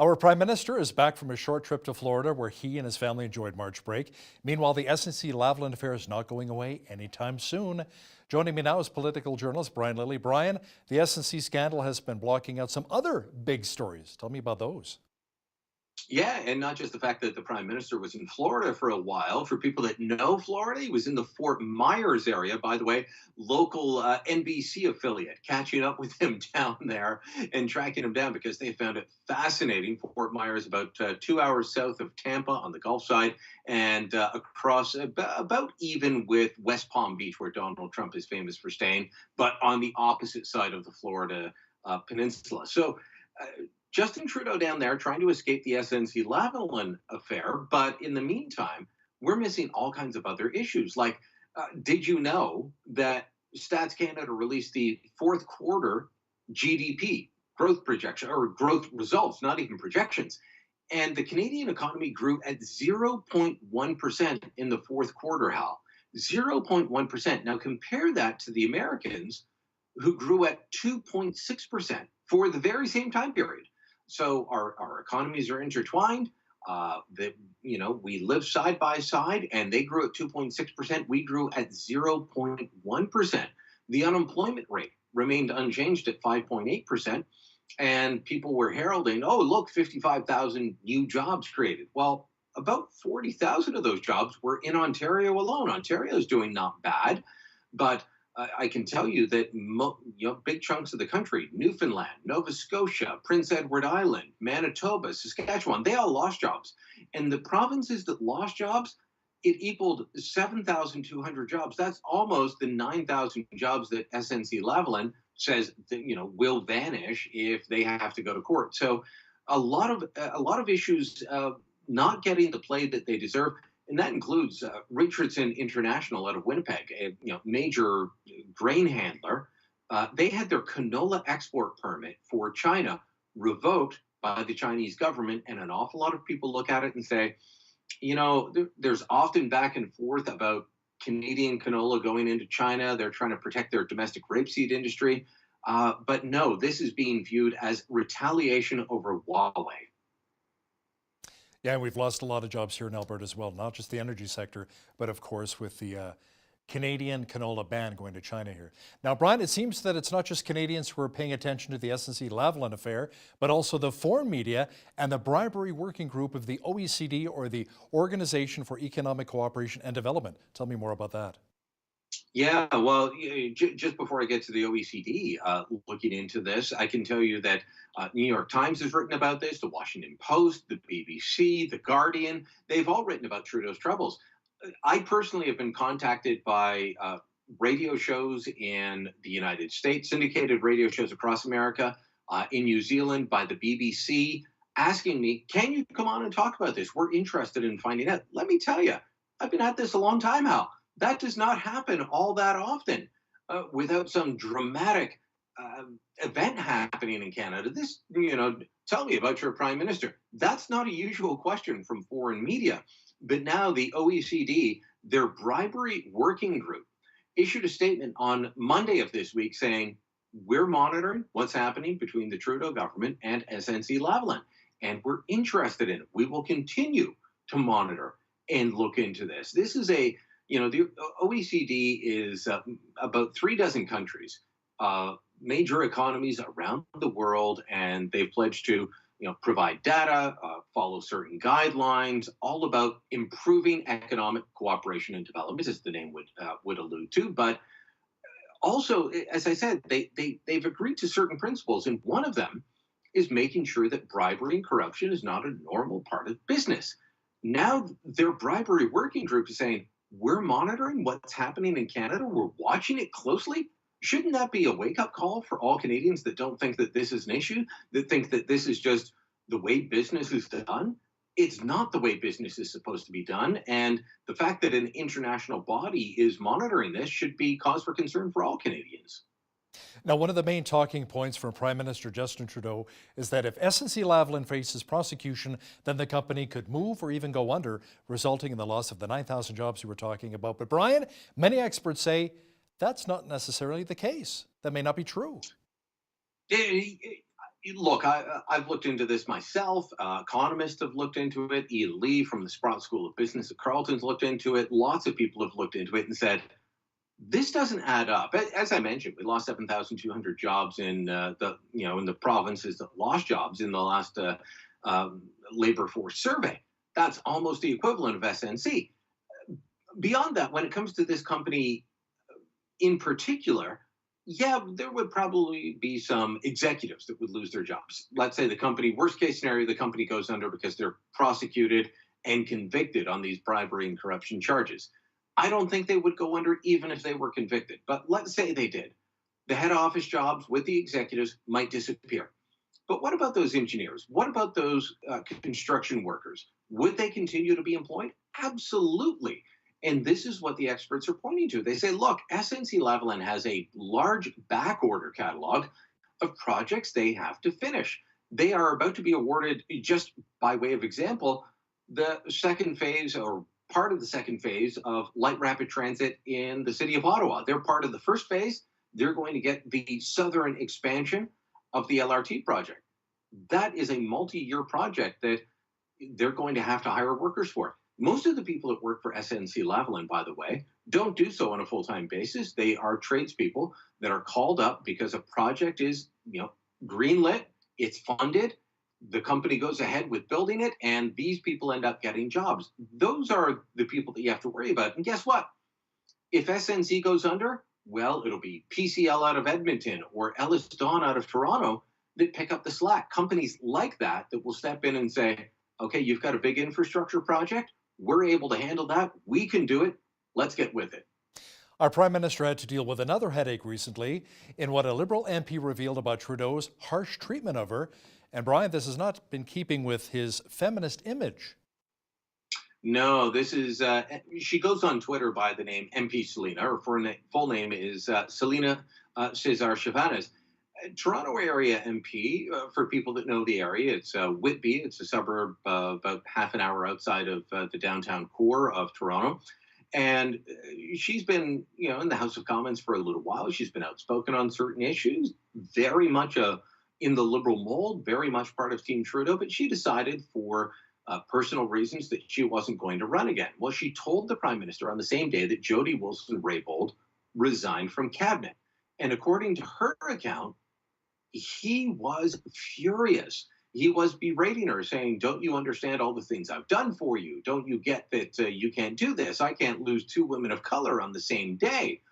Our Prime Minister is back from a short trip to Florida where he and his family enjoyed March break. Meanwhile, the SNC-Lavalin affair is not going away anytime soon. Joining me now is political journalist Brian Lilley. Brian, the SNC scandal has been blocking out some other big stories. Tell me about those. Yeah, and not just the fact that the prime minister was in Florida for a while. For people that know Florida, he was in the Fort Myers area, by the way, local NBC affiliate, catching up with him down there and tracking him down because they found it fascinating. Fort Myers, about 2 hours south of Tampa on the Gulf side, and across about even with West Palm Beach, where Donald Trump is famous for staying, but on the opposite side of the Florida peninsula. So Justin Trudeau down there trying to escape the SNC-Lavalin affair, but in the meantime, we're missing all kinds of other issues. Like, did you know that Stats Canada released the fourth quarter GDP growth projection or growth results, not even projections, and the Canadian economy grew at 0.1% in the fourth quarter, Hal. 0.1%. Now compare that to the Americans who grew at 2.6% for the very same time period. So our economies are intertwined. We live side by side, and they grew at 2.6%. We grew at 0.1%. The unemployment rate remained unchanged at 5.8%. And people were heralding, oh, look, 55,000 new jobs created. Well, about 40,000 of those jobs were in Ontario alone. Ontario is doing not bad, but I can tell you that big chunks of the country, Newfoundland, Nova Scotia, Prince Edward Island, Manitoba, Saskatchewan, they all lost jobs. And the provinces that lost jobs, it equaled 7,200 jobs. That's almost the 9,000 jobs that SNC-Lavalin says that, will vanish if they have to go to court. So a lot of issues not getting the play that they deserve. And that includes Richardson International out of Winnipeg, a major grain handler. They had their canola export permit for China revoked by the Chinese government, and an awful lot of people look at it and say, there's often back and forth about Canadian canola going into China. They're trying to protect their domestic rapeseed industry. But no, this is being viewed as retaliation over Huawei. Yeah, we've lost a lot of jobs here in Alberta as well, not just the energy sector, but of course with the Canadian canola ban going to China here. Now, Brian, it seems that it's not just Canadians who are paying attention to the SNC-Lavalin affair, but also the foreign media and the bribery working group of the OECD, or the Organization for Economic Cooperation and Development. Tell me more about that. Yeah, well, just before I get to the OECD looking into this, I can tell you that New York Times has written about this, the Washington Post, the BBC, the Guardian, they've all written about Trudeau's troubles. I personally have been contacted by radio shows in the United States, syndicated radio shows across America, in New Zealand by the BBC, asking me, can you come on and talk about this? We're interested in finding out. Let me tell you, I've been at this a long time, Hal. That does not happen all that often without some dramatic event happening in Canada. This, tell me about your prime minister. That's not a usual question from foreign media. But now the OECD, their bribery working group, issued a statement on Monday of this week saying, we're monitoring what's happening between the Trudeau government and SNC-Lavalin, and we're interested in it. We will continue to monitor and look into this. This is the OECD is about 36 countries, major economies around the world, and they've pledged to provide data, follow certain guidelines, all about improving economic cooperation and development, as the name would allude to. But also, as I said, they've agreed to certain principles, and one of them is making sure that bribery and corruption is not a normal part of business. Now, their bribery working group is saying, we're monitoring what's happening in Canada. We're watching it closely. Shouldn't that be a wake-up call for all Canadians that don't think that this is an issue, that think that this is just the way business is done? It's not the way business is supposed to be done. And the fact that an international body is monitoring this should be cause for concern for all Canadians. Now, one of the main talking points from Prime Minister Justin Trudeau is that if SNC-Lavalin faces prosecution, then the company could move or even go under, resulting in the loss of the 9,000 jobs you were talking about. But Brian, many experts say that's not necessarily the case. That may not be true. Look, I've looked into this myself. Economists have looked into it. Ian Lee from the Sprott School of Business at Carleton's looked into it. Lots of people have looked into it and said, this doesn't add up. As I mentioned, we lost 7,200 jobs in in the provinces that lost jobs in the last labor force survey. That's almost the equivalent of SNC. Beyond that, when it comes to this company in particular, yeah, there would probably be some executives that would lose their jobs. Let's say the company, worst case scenario, the company goes under because they're prosecuted and convicted on these bribery and corruption charges. I don't think they would go under even if they were convicted. But let's say they did. The head office jobs with the executives might disappear. But what about those engineers? What about those construction workers? Would they continue to be employed? Absolutely. And this is what the experts are pointing to. They say, look, SNC-Lavalin has a large back order catalog of projects they have to finish. They are about to be awarded, just by way of example, the second phase or part of the second phase of light rapid transit in the city of Ottawa. They're part of the first phase. They're going to get the southern expansion of the LRT project. That is a multi-year project that they're going to have to hire workers for. Most of the people that work for SNC-Lavalin, by the way, don't do so on a full-time basis. They are tradespeople that are called up because a project is, greenlit, it's funded, the company goes ahead with building it, and these people end up getting jobs. Those are the people that you have to worry about. And guess what? If SNC goes under, well, it'll be PCL out of Edmonton or Ellis Dawn out of Toronto that pick up the slack. Companies like that will step in and say, okay, you've got a big infrastructure project. We're able to handle that. We can do it. Let's get with it. Our Prime Minister had to deal with another headache recently in what a Liberal MP revealed about Trudeau's harsh treatment of her. And Brian, this has not been keeping with his feminist image. No, this is, she goes on Twitter by the name MP Selena. Her full name is Selena Cesar Chavanez. Toronto area MP, for people that know the area, it's Whitby. It's a suburb about half an hour outside of the downtown core of Toronto. And she's been, in the House of Commons for a little while. She's been outspoken on certain issues, very much in the Liberal mold, very much part of Team Trudeau. But she decided for personal reasons that she wasn't going to run again. Well, she told the Prime Minister on the same day that Jody Wilson-Raybould resigned from cabinet. And according to her account, he was furious. He was berating her, saying, don't you understand all the things I've done for you? Don't you get that you can't do this? I can't lose two women of color on the same day.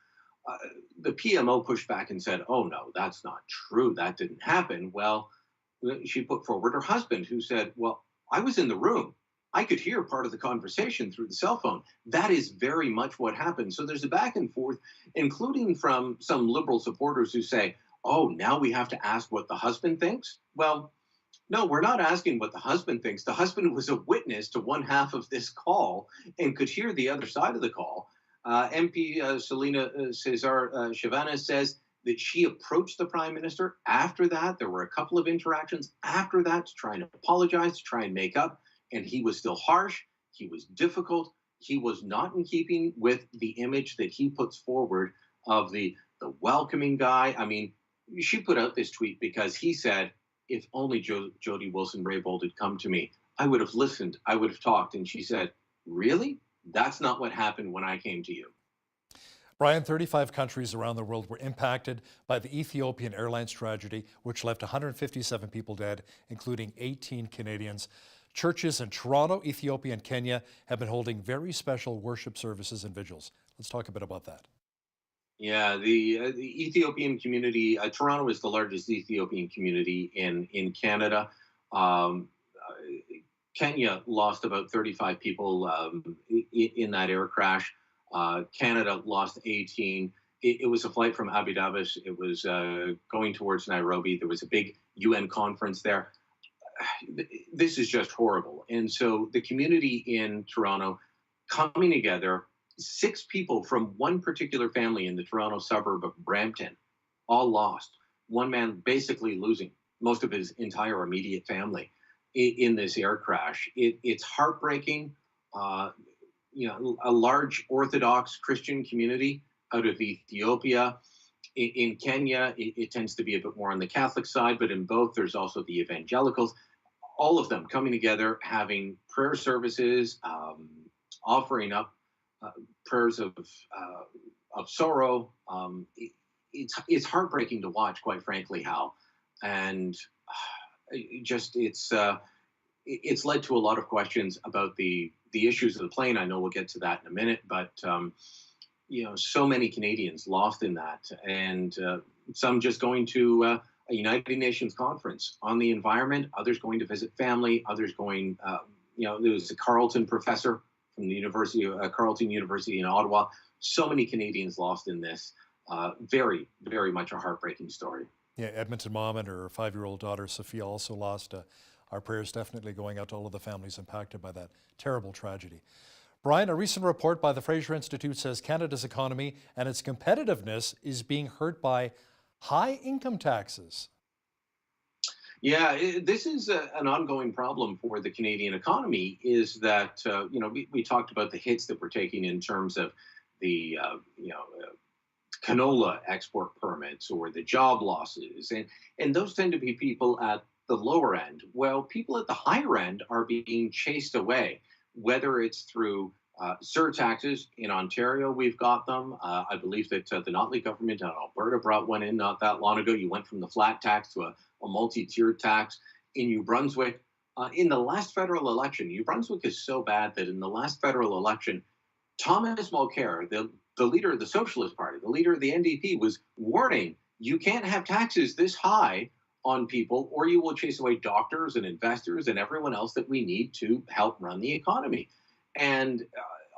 The PMO pushed back and said, oh, no, that's not true. That didn't happen. Well, she put forward her husband, who said, well, I was in the room. I could hear part of the conversation through the cell phone. That is very much what happened. So there's a back and forth, including from some Liberal supporters who say, oh, now we have to ask what the husband thinks? Well, no, we're not asking what the husband thinks. The husband was a witness to one half of this call and could hear the other side of the call. MP Selena Cesar Chavanez says that she approached the Prime Minister after that. There were a couple of interactions after that to try and apologize, to try and make up. And he was still harsh. He was difficult. He was not in keeping with the image that he puts forward of the welcoming guy. I mean, she put out this tweet because he said, if only Jody Wilson-Raybould had come to me, I would have listened, I would have talked. And she said, really? That's not what happened when I came to you. Brian, 35 countries around the world were impacted by the Ethiopian Airlines tragedy, which left 157 people dead, including 18 Canadians. Churches in Toronto, Ethiopia, and Kenya have been holding very special worship services and vigils. Let's talk a bit about that. Yeah, the Ethiopian community, Toronto is the largest Ethiopian community in Canada. Um, Kenya lost about 35 people in that air crash. Canada lost 18. It was a flight from Abu Dhabi. It was going towards Nairobi. There was a big UN conference there. This is just horrible. And so the community in Toronto coming together, 6 people from one particular family in the Toronto suburb of Brampton, all lost. One man basically losing most of his entire immediate family in this air crash. It's heartbreaking. A large Orthodox Christian community out of Ethiopia In Kenya, it tends to be a bit more on the Catholic side, but in both, there's also the evangelicals. All of them coming together, having prayer services, offering up uh, prayers uh, of sorrow. It's heartbreaking to watch, quite frankly, Hal, and just it's led to a lot of questions about the issues of the plane. I know we'll get to that in a minute, but so many Canadians lost in that, and some just going to a United Nations conference on the environment, others going to visit family, others going, there was a Carleton professor from the University of Carleton University in Ottawa. So many Canadians lost in this. Very, very much a heartbreaking story. Yeah, Edmonton mom and her 5-year-old daughter Sophia also lost. Our prayers definitely going out to all of the families impacted by that terrible tragedy. Brian, a recent report by the Fraser Institute says Canada's economy and its competitiveness is being hurt by high income taxes. Yeah, this is an ongoing problem for the Canadian economy. Is that we talked about the hits that we're taking in terms of the canola export permits or the job losses, and those tend to be people at the lower end. Well, people at the higher end are being chased away, whether it's through surtaxes in Ontario. We've got them. I believe that the Notley government in Alberta brought one in not that long ago. You went from the flat tax to a multi-tiered tax. In New Brunswick, in the last federal election, New Brunswick is so bad that in the last federal election, Thomas Mulcair, the leader of the Socialist Party, the leader of the NDP, was warning you can't have taxes this high on people, or you will chase away doctors and investors and everyone else that we need to help run the economy. And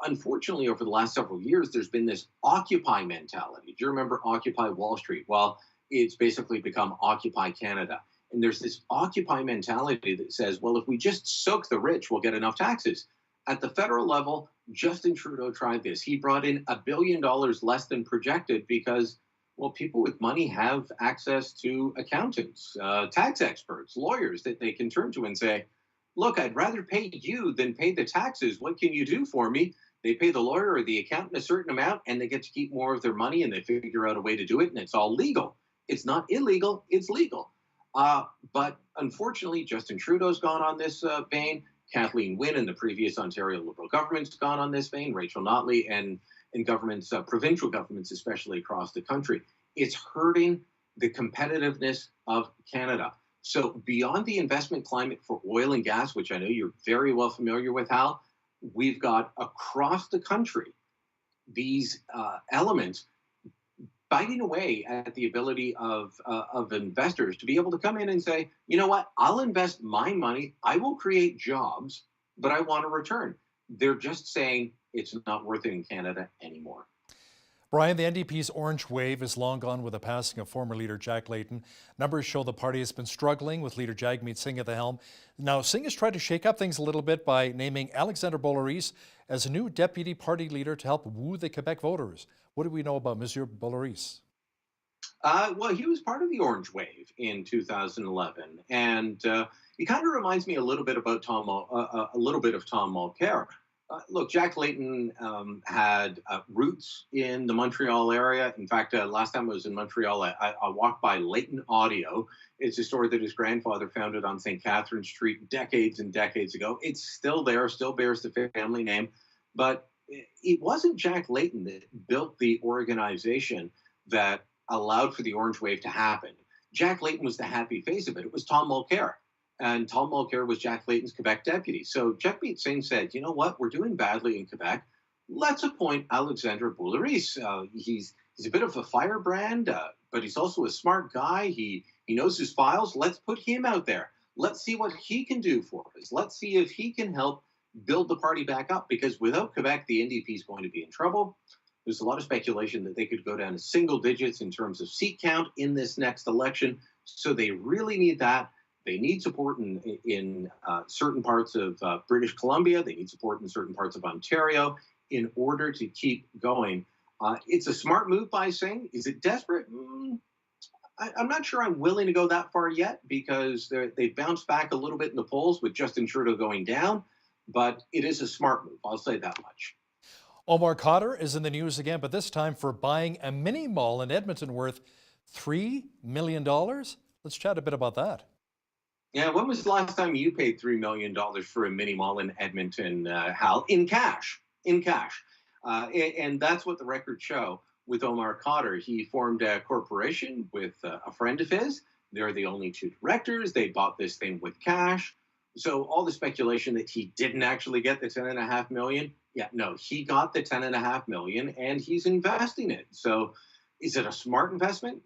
unfortunately, over the last several years, there's been this Occupy mentality. Do you remember Occupy Wall Street? Well, it's basically become Occupy Canada. And there's this Occupy mentality that says, well, if we just soak the rich, we'll get enough taxes. At the federal level, Justin Trudeau tried this. He brought in $1 billion less than projected because, well, people with money have access to accountants, tax experts, lawyers that they can turn to and say, look, I'd rather pay you than pay the taxes. What can you do for me? They pay the lawyer or the accountant a certain amount and they get to keep more of their money and they figure out a way to do it and it's all legal. It's not illegal, it's legal. But unfortunately, Justin Trudeau's gone on this vein. Kathleen Wynne and the previous Ontario Liberal government's gone on this vein, Rachel Notley and governments, provincial governments, especially across the country. It's hurting the competitiveness of Canada. So beyond the investment climate for oil and gas, which I know you're very well familiar with, Hal, we've got across the country these elements biting away at the ability of investors to be able to come in and say, you know what, I'll invest my money, I will create jobs, but I want a return. They're just saying it's not worth it in Canada anymore. Brian, the NDP's orange wave is long gone with the passing of former leader Jack Layton. Numbers show the party has been struggling with leader Jagmeet Singh at the helm. Now, Singh has tried to shake up things a little bit by naming Alexander Boularice as a new deputy party leader to help woo the Quebec voters. What do we know about Monsieur Boularice? Well, he was part of the Orange Wave in 2011, and he kind of reminds me a little bit about a little bit of Tom Mulcair. Look, Jack Layton had roots in the Montreal area. In fact, last time I was in Montreal, I walked by Layton Audio. It's a store that his grandfather founded on St. Catherine Street decades and decades ago. It's still there, still bears the family name. But it wasn't Jack Layton that built the organization that allowed for the Orange Wave to happen. Jack Layton was the happy face of it. It was Tom Mulcair. And Tom Mulcair was Jack Layton's Quebec deputy. So Jagmeet Singh said, you know what, we're doing badly in Quebec. Let's appoint Alexander Boularice. He's a bit of a firebrand, but he's also a smart guy. He knows his files. Let's put him out there. Let's see what he can do for us. Let's see if he can help build the party back up, because without Quebec, the NDP is going to be in trouble. There's a lot of speculation that they could go down to single digits in terms of seat count in this next election. So they really need that. They need support in certain parts of British Columbia. They need support in certain parts of Ontario in order to keep going. It's a smart move by Singh. Is it desperate? I'm not sure I'm willing to go that far yet, because they bounced back a little bit in the polls with Justin Trudeau going down. But it is a smart move. I'll say that much. Omar Cotter is in the news again, but this time for buying a mini mall in Edmonton worth $3 million. Let's chat a bit about that. Yeah, when was the last time you paid $3 million for a mini mall in Edmonton, Hal? In cash, in cash. And that's what the records show with Omar Cotter. He formed a corporation with a friend of his. They're the only two directors. They bought this thing with cash. So all the speculation that he didn't actually get the 10.5 million, yeah, no, he got the 10.5 million and he's investing it. So is it a smart investment?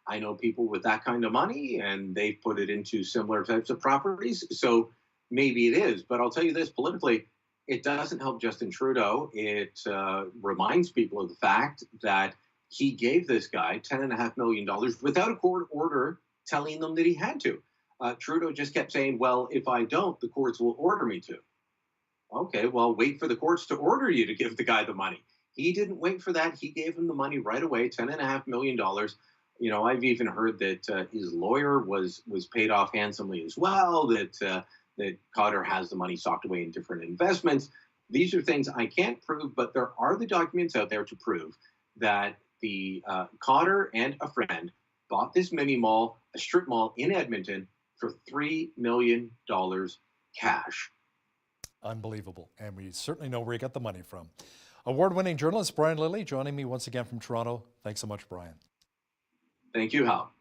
I know people with that kind of money and they put it into similar types of properties. So maybe it is. But I'll tell you this, politically, it doesn't help Justin Trudeau. It reminds people of the fact that he gave this guy $10.5 million without a court order telling them that he had to. Trudeau just kept saying, well, if I don't, the courts will order me to. Okay, well, wait for the courts to order you to give the guy the money. He didn't wait for that. He gave him the money right away, $10.5 million. You know, I've even heard that his lawyer was paid off handsomely as well, that Cotter has the money socked away in different investments. These are things I can't prove, but there are the documents out there to prove that the Cotter and a friend bought this mini mall, a strip mall in Edmonton, for $3 million cash. Unbelievable. And we certainly know where he got the money from. Award-winning journalist Brian Lilley joining me once again from Toronto. Thanks so much, Brian. Thank you, Hal.